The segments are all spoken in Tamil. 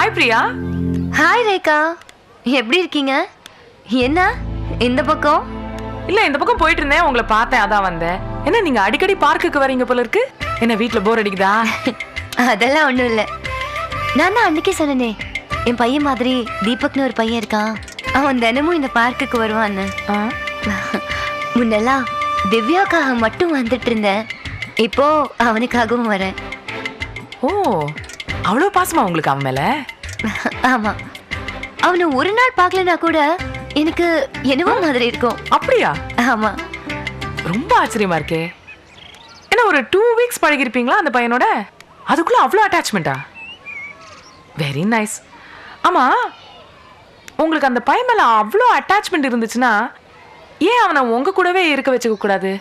ஹாய் பிரியா. ஹாய் ரேகா, எப்படி இருக்கீங்க? என்ன இந்த பக்கம்? இல்ல இந்த பக்கம் போயிட்டு இருந்தேன், உங்களை பார்த்தேன் அதான் வந்தேன். என்ன நீங்க அடிக்கடி பார்க்குக்கு வரீங்க போல இருக்கு. என்ன வீட்டுல போர் அடிக்குதா? அதெல்லாம் ஒண்ணும் இல்ல. நான் தான் அன்னைக்கே சொன்னேனே, என் பையன் மாதிரி தீபக்னு ஒரு பையன் இருக்கான், அவன் தினமும் இந்த பார்க்குக்கு வருவான்னு. முன்னெல்லாம் திவ்யாக்காக மட்டும் வந்துட்டு இருந்தேன், இப்போ அவனுக்காகவும் வரேன். ஓ, அவ்வளவு பாசமா உங்களுக்கு அவன் மேல? ஆமா, அவனை ஒரு நாள் பார்க்கலனா கூட எனக்கு என்னவோ மாதிரி இருக்கும். அப்படியா? ஆமா. ரொம்ப ஆச்சரியமா இருக்கே. என்ன ஒரு 2 வீக்ஸ் பழகிருப்பீங்களா அந்த பையனோட, அதுக்குள்ள அவ்வளோ அட்டாச்மெண்டா? Very nice. ஆமா, உங்களுக்கு அந்த பையன் மேல அவ்வளோ அட்டாச்மெண்ட் இருந்துச்சுன்னா ஏன் அவனை உங்க கூடவே இருக்க வச்சுக்க கூடாது?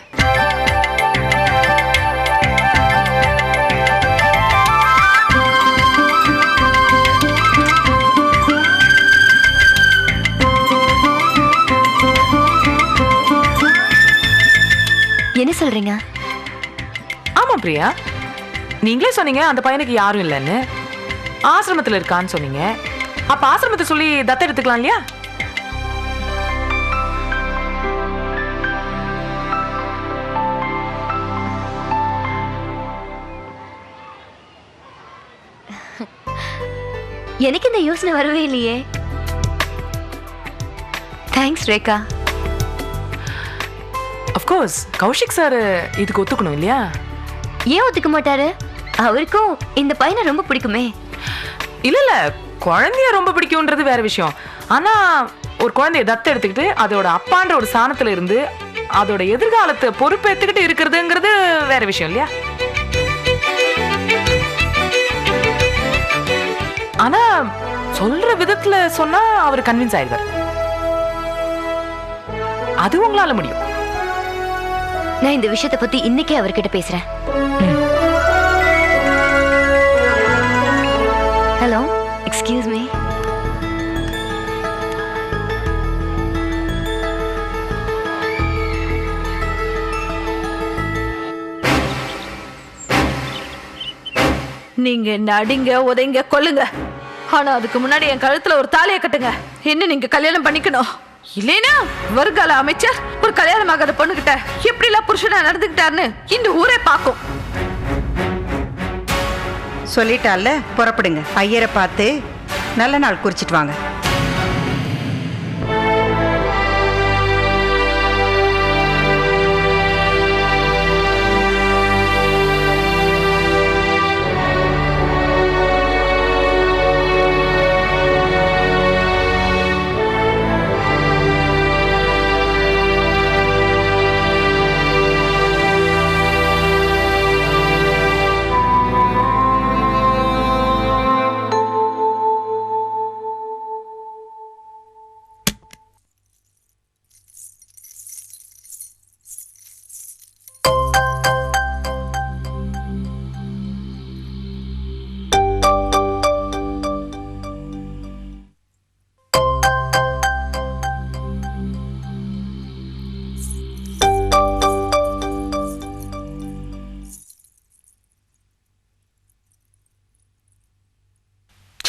என்ன சொல்றீங்க? ஆமா பிரியா, நீங்களே சொன்னீங்க அந்த பையனுக்கு யாரும் இல்லைன்னு, ஆசிரமத்தில் இருக்கான்னு சொன்னீங்க. அப்ப ஆசிரமத்தை சொல்லி தத்த எடுத்துக்கலாம் இல்லையா? எனக்கு இந்த யோசனை வரவே இல்லையே. Thanks Rekha. Of course Kaushik sir இதுக்கு ஒத்துக்கணும் இல்லையா? ஏன் ஒத்துக்க மாட்டாரு? அவருக்கும் இந்த பையனை ரொம்ப பிடிக்குமே. இல்ல இல்ல, குழந்தைய ரொம்ப பிடிக்கும்ன்றது வேற விஷயம். ஆனா ஒரு குழந்தைய தத்து எடுத்துக்கிட்டு அதோட அப்பான்ற ஒரு ஸ்தானத்துல இருந்து அதோட எதிர்காலத்தை பொறுப்பேற்றுக்கிட்டு இருக்கிறதுங்கிறது வேற விஷயம் இல்லையா? ஆனா சொல்ற விதத்துல சொன்னா அவர் கன்வின்ஸ் ஆயிடுவார். அது உங்களால முடியும். நான் இந்த விஷயத்தை பத்தி இன்னைக்கே அவர்கிட்ட பேசுறேன். Hello, excuse me. நீங்க என்ன அடிங்க, உதைங்க, கொல்லுங்க, ஆனா அதுக்கு முன்னாடி என் கழுத்துல ஒரு தாலியை கட்டுங்க. என்ன நீங்க கல்யாணம் பண்ணிக்கணும். இல்லைனா வருங்கால அமைச்சர் ஒரு கல்யாணம் ஆகாத பொண்ணுகிட்ட எப்படி எல்லாம் புருஷனா நடந்துக்கிட்டாருன்னு இந்த ஊரே பார்க்கும். சொல்லிட்டால, புறப்படுங்க. ஐயரை பார்த்து நல்ல நாள் குறிச்சிட்டு வாங்க.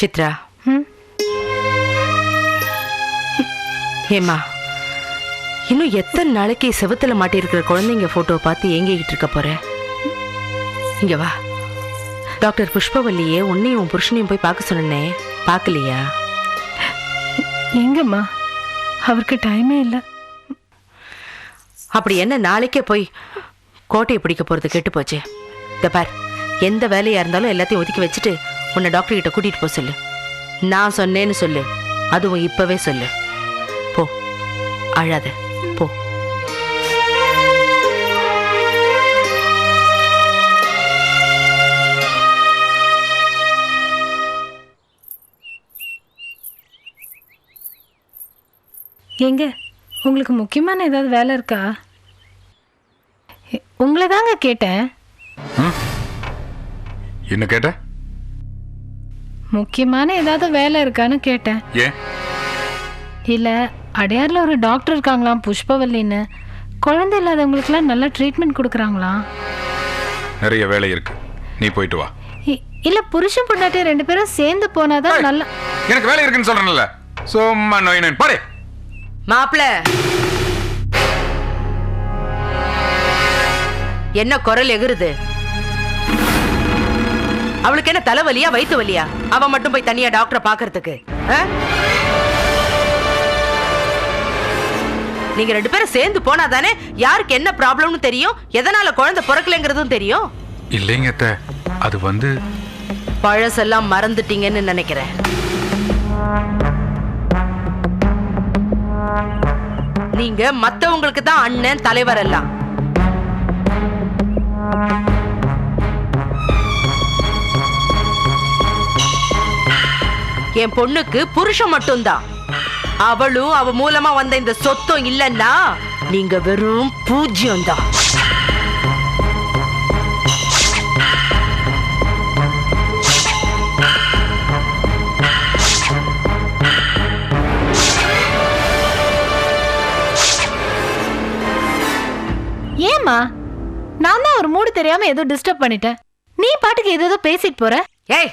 சித்ரா, ஏமா இன்னும் எத்தனை நாளைக்கு செவத்துல மாட்டிருக்கிற குழந்தைங்க போட்டோ பார்த்து ஏங்கிக்கிட்டு இருக்க போற? இங்க வா. டாக்டர் புஷ்பவல்லியே உன்னையும் உன் புருஷனையும் போய் பார்க்க சொன்னே, பார்க்கலையா? எங்கம்மா, அவருக்கு டைமே இல்லை. அப்படி என்ன நாளைக்கே போய் கோட்டையை பிடிக்க போறது கெட்டு போச்சு. இந்த பார், எந்த வேலையா இருந்தாலும் எல்லாத்தையும் ஒதுக்கி வச்சுட்டு உன்னை டாக்டர் கிட்ட கூட்டிட்டு போக சொல்லு. நான் சொன்னேன்னு சொல்லு, அதுவும் இப்பவே சொல்லு. போ, அழாத, போ. எங்க உங்களுக்கு முக்கியமான ஏதாவது வேலை இருக்கா? உங்களை தாங்க கேட்டேன். என்ன கேட்ட? முக்கியமான ஏதாவது வேலை இருக்கான்னு கேட்டேன். ஏன்? இல்ல, அடையார்ல ஒரு டாக்டர் இருக்காங்களாம், புஷ்பவல்லின்னு. குழந்தை இல்லாதவங்களுக்குலாம் நல்ல ட்ரீட்மெண்ட் கொடுக்குறாங்களாம். நிறைய வேலை இருக்கு, நீ போயிட்டு வா. இல்ல புருஷன் பொண்டாட்டி 2 பேரும் சேர்ந்து போனாதான் ஏய், நல்லா. எனக்கு வேலை இருக்குன்னு சொல்றேன்ல. சும்மா நோய் நோய் பாரு. மாப்பிள என்ன குரல் எகுறுது? அவளுக்கு என்ன தலைவலியா வயித்து வலியா? அவ மட்டும் போய் தனியா டாக்டரை பாக்குறதுக்கு நீங்க 2 பேரும் சேர்ந்து போனாதானே யாருக்கு என்ன ப்ராப்ளம்னு தெரியும், எதனால குழந்தை பிறக்கலைங்கிறதும் தெரியும். இல்லைங்க அத்தை, அது வந்து பழசெல்லாம் மறந்துட்டீங்கன்னு நினைக்கிறேன். நீங்க மத்தவங்களுக்கு தான் அண்ணன் தலைவர் எல்லாம். என் பொண்ணுக்கு புருஷன் மட்டும்தான். அவளும் அவ மூலமா வந்த இந்த சொத்தும் இல்லன்னா நீங்க வெறும் பூஜ்யம் தான். ஏமா நான் தான் ஒரு மூடு தெரியாம ஏதோ டிஸ்டர்ப் பண்ணிட்டேன். நீ பாட்டுக்கு ஏதோ பேசிட்டு போற. ஏய்,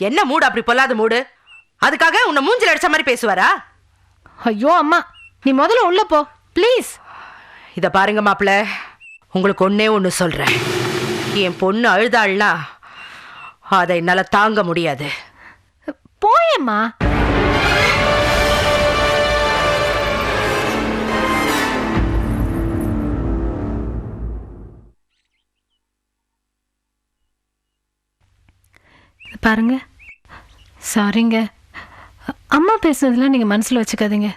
என்ன மூடு அப்படி பொல்லாத மூடு? அதுக்காக உன்னை மூஞ்சில அடிச்ச மாதிரி பேசுவாரா? ஐயோ அம்மா, நீ முதல்ல உள்ள போ ப்ளீஸ். இத பாருங்க மாப்பிள்ள, உங்களுக்கு ஒன்னே ஒண்ணு சொல்றேன். என் பொண்ணு அழுதாள்னா அதை என்னால தாங்க முடியாது. போயேம்மா. பாருங்க, சாரிங்க. அம்மா பேசுனதுல நீங்க மனசுல வச்சுக்காதீங்க.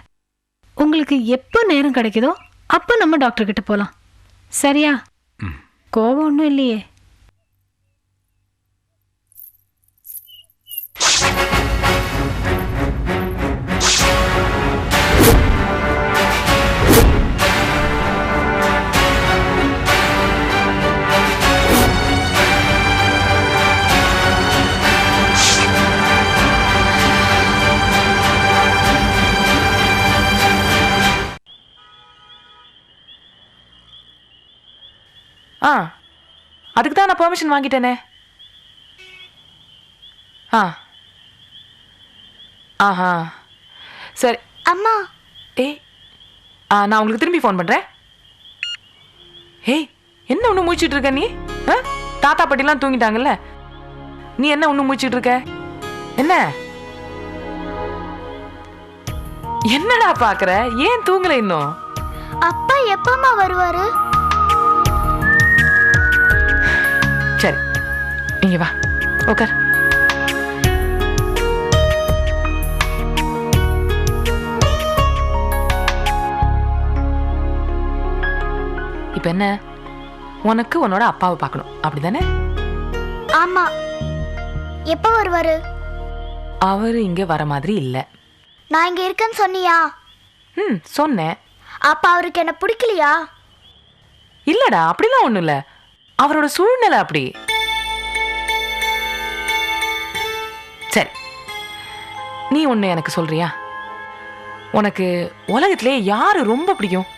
உங்களுக்கு எப்போ நேரம் கிடைக்குதோ அப்போ நம்ம டாக்டர் கிட்ட போலாம். சரியா? கோவம் ஒன்றும் இல்லையே. அதுக்கு தான் நான் பெர்மிஷன் வாங்கிட்டேனே. ஆஹா சரி அம்மா. ஏய், நான் உங்களுக்கு திரும்பி ஃபோன் பண்றேன். ஏய், என்ன ஒண்ணு மூச்சிட்டு இருக்க நீ? தாத்தா பாட்டிலாம் தூங்கிட்டாங்கல்ல, நீ என்ன ஒண்ணு மூச்சிட்டு இருக்க? என்ன என்னடா பாக்குற? ஏன் தூங்கல இன்னும்? அப்பா எப்பமா வருவாரு? சரி, இங்க வா, உட்கார். இப்ப என்ன, உனக்கு உன்னோட அப்பாவை பார்க்கணும் அப்படிதானே? ஆமா. எப்ப வருவாரு? அவரு இங்க வர மாதிரி இல்ல. நான் இங்க இருக்கேன்னு சொன்னியா? சொன்னேன். அப்ப அவருக்கு என்ன பிடிக்கலையா? இல்லடா, அப்படிலாம் ஒண்ணும் இல்ல. அவரோட சூழ்நிலை அப்படி. சரி, நீ ஒண்ணு எனக்கு சொல்றியா? உனக்கு உலகத்திலே யாரு ரொம்ப பிடிக்கும்?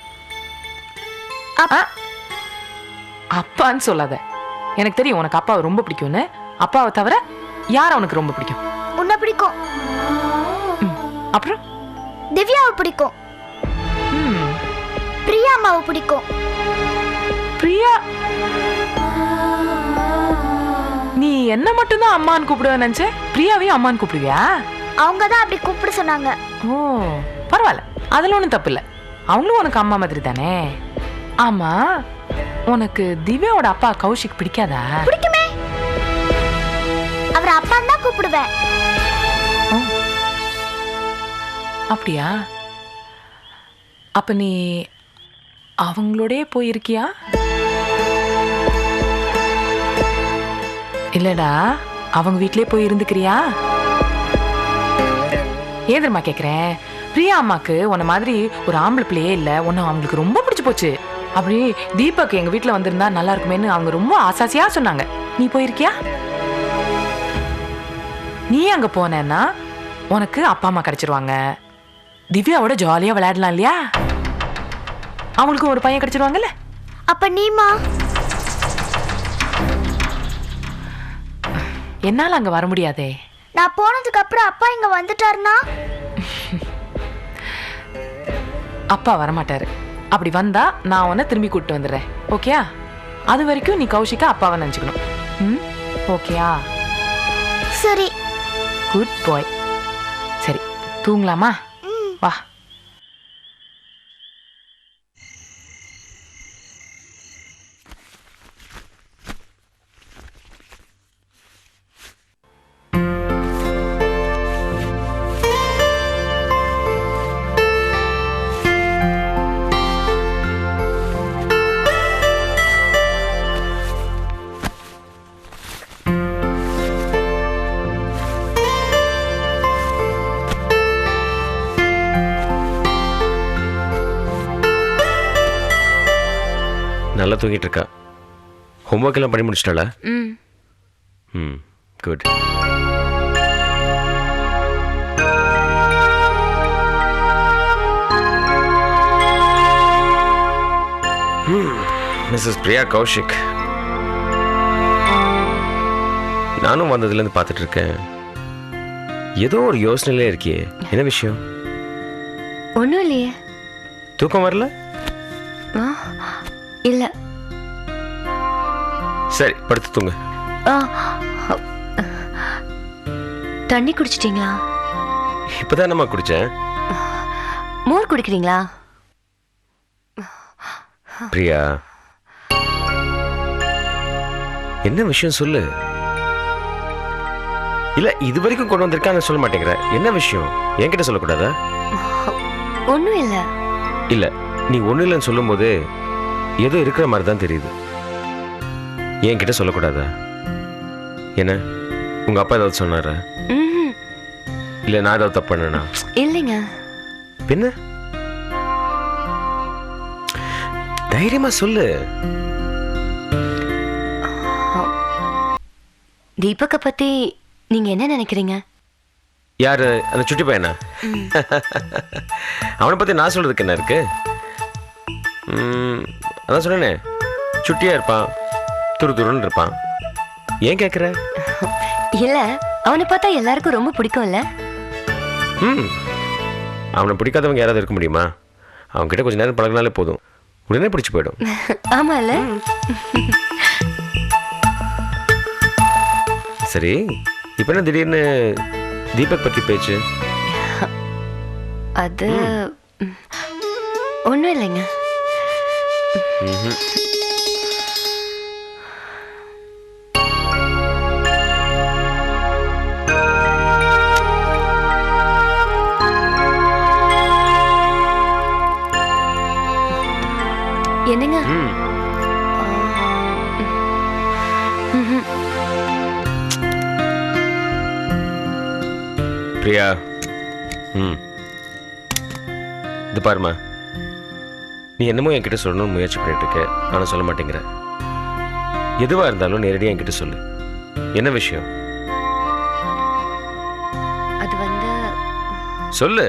அப்பான்னு சொல்லாத. எனக்கு தெரியும் உனக்கு அப்பாவை ரொம்ப பிடிக்கும்னு. அப்பாவை தவிர யார உனக்கு ரொம்ப பிடிக்கும்? உன்னை பிடிக்கும். அப்புறம் திவ்யாவை பிடிக்கும். பிரியா அம்மாவை பிடிக்கும். பிரியா, நீ என்ன மட்டும்தான் அம்மான்னு கூப்பிடுவ நினைச்ச? பிரியாவையும் அம்மான்னு கூப்பிடுவியா? அவங்க தான் அப்படி கூப்பிட சொன்னாங்க. ஓ, பரவாயில்ல, அதுல ஒண்ணும் தப்பு இல்ல. அவங்களும் உனக்கு அம்மா மாதிரி தானே. ஆமா, உனக்கு திவ்யாவோட அப்பா கௌஷிக் பிடிக்காதா? பிடிக்குமே. அவர் அப்பான்னு தான் கூப்பிடுவேன். அப்படியா? அப்ப நீ அவங்களோடே போயிருக்கியா? இல்லடா, அவங்க வீட்லயே போய் இருந்துக்கிறியா? ஏன் தெரியுமா கேக்குறேன்? பிரியா அம்மாக்கு உன்ன மாதிரி ஒரு ஆம்பளை பிள்ளையே இல்ல, உன்ன அவங்களுக்கு ரொம்ப பிடிச்சு போச்சு. அப்படி தீபக் எங்க வீட்டுல வந்திருந்தா நல்லா இருக்குமேன்னு அவங்க ரொம்ப ஆசாசியா சொன்னாங்க. நீ போயிருக்கியா? நீ அங்க போனேன்னா உனக்கு அப்பா அம்மா கிடைச்சிருவாங்க. திவ்யாவோட ஜாலியா விளையாடலாம் இல்லையா? அவங்களுக்கு ஒரு பையன் கிடைச்சிருவாங்கல்ல. அப்ப நீமா? என்னால அங்க வர முடியாதே. நான் போனதுக்கு அப்புறம் அப்பா இங்க வந்துட்டாருனா? அப்பா வரமாட்டாரு. அப்படி வந்தா நான் உன்னை திரும்பி கூப்பிட்டு வந்துடுறேன். ஓகேயா? அது வரைக்கும் நீ கௌஷிகா அப்பாவை நினைச்சுக்கணும். ஓகேயா? சரி. குட் பாய். சரி, தூங்கலாமா? வா. நல்லா தூங்கிட்டு இருக்கா. ஹோம்ஒர்க் எல்லாம் பண்ணி முடிச்சிட்டாளா? ம் குட். மிஸ்ஸஸ் பிரியா கௌஷிக், நானும் வந்ததுலேருந்து பார்த்துட்டு இருக்கேன். ஏதோ ஒரு யோசனையிலே இருக்கியே, என்ன விஷயம்? ஒன்றும் இல்லையே. தூக்கம் வரல? இல்லை. சரி, படுத்து தூங்க. தண்ணி குடிச்சிட்டீங்களா? இப்போதான் நம்ம குடித்தேன். மோர் குடிக்கிறீங்களா? பிரியா, என்ன விஷயம் சொல்லு. இல்ல, இது வரைக்கும் கொண்டு வந்திருக்கான்னு சொல்ல மாட்டேங்கிற. என்ன விஷயம்? என்கிட்ட சொல்லக்கூடாதா? ஒன்றும் இல்லை. இல்ல, நீ ஒன்றும் இல்லைன்னு சொல்லும் போது ஏதோ இருக்கிற மாதிரி தான் தெரியுது. என்கிட்ட சொல்லக்கூடாதா? என்ன, உங்க அப்பா ஏதாவது சொன்னாரா? இல்ல நான் ஏதாவது தப்பு பண்ணனா? இல்லைங்க. பின்ன தைரியமா சொல்லு. தீபக்க பத்தி நீங்க என்ன நினைக்கிறீங்க? யாரு? அந்த சுட்டி பையனா? அவனை பத்தி நான் சொல்றதுக்கு என்ன இருக்கு? அதான் சொன்னேனே, சுட்டியா இருப்பான், துரு துருன்னு இருப்பான். ஏன் கேட்குற? இல்ல, அவனை பார்த்தா எல்லாருக்கும் ரொம்ப பிடிக்கும் இல்ல? அவனை பிடிக்காதவங்க யாராவது இருக்க முடியுமா? அவங்க கிட்ட கொஞ்ச நேரம் பழகினாலே போதும், உடனே பிடிச்சு போயிடும். ஆமா இல்ல? சரி, இப்ப என்ன திடீர்னு தீபக் பத்தி பேச்சு? அது ஒண்ணும் இல்லைங்க. என்னங்க? பிரியா, இது பாருமா, நீ என்னமோ என்கிட்ட சொல்லணும்னு முயற்சி பண்ணிட்டு இருக்க, ஆனால் சொல்ல மாட்டேங்கிற. எதுவா இருந்தாலும் நேரடியாக என்கிட்ட சொல்லு. என்ன விஷயம்? அது வந்து சொல்லு.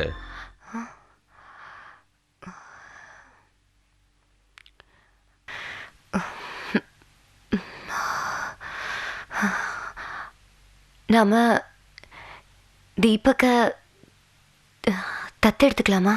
நாம தீபக்க தத்தெடுத்துக்கலாமா?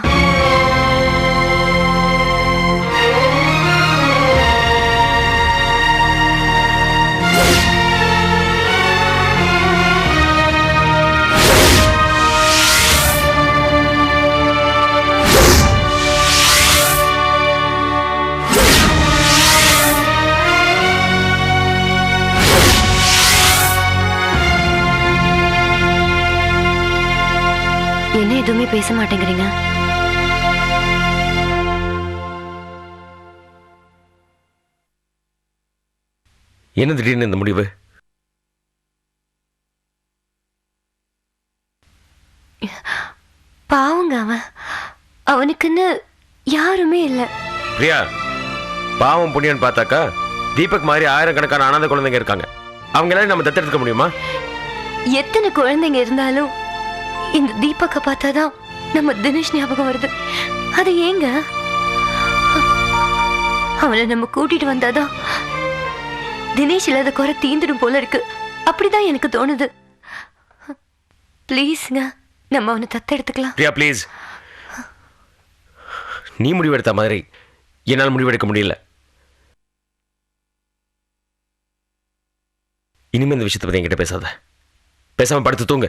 என்ன எதுவுமே பேச மாட்டேங்கிறீங்க? என்ன திடீர்னு இந்த முடிவு? பாவங்க அவன், அவனுக்குன்னு யாருமே இல்ல. பிரியா, பாவம் புண்ணியன்னு பார்த்தாக்கா தீபக் மாதிரி ஆயிரக்கணக்கான அனாதை குழந்தைங்க இருக்காங்க. அவங்க எல்லாரும் நம்ம தத்தெடுக்க முடியுமா? எத்தனை குழந்தைங்க இருந்தாலும் இந்த தீபக்க பார்த்தாதான் நம்ம தினேஷ் ஞாபகம் வருது. அது ஏங்க? அவனை நம்ம கூட்டிட்டு வந்தாதான் தினேஷ் இல்லாத குறை தீந்துடும் போல இருக்கு. அப்படிதான் எனக்கு தோணுது. ப்ளீஸ்ங்க, நம்ம அவனை தத்தெடுத்துக்கலாம். பிரியா ப்ளீஸ். நீ முடிவெடுத்த மாதிரி என்னால் முடிவெடுக்க முடியல. இனிமே இந்த விஷயத்தை பத்தி என்கிட்ட பேசாத. பேசாம படுத்து தூங்க.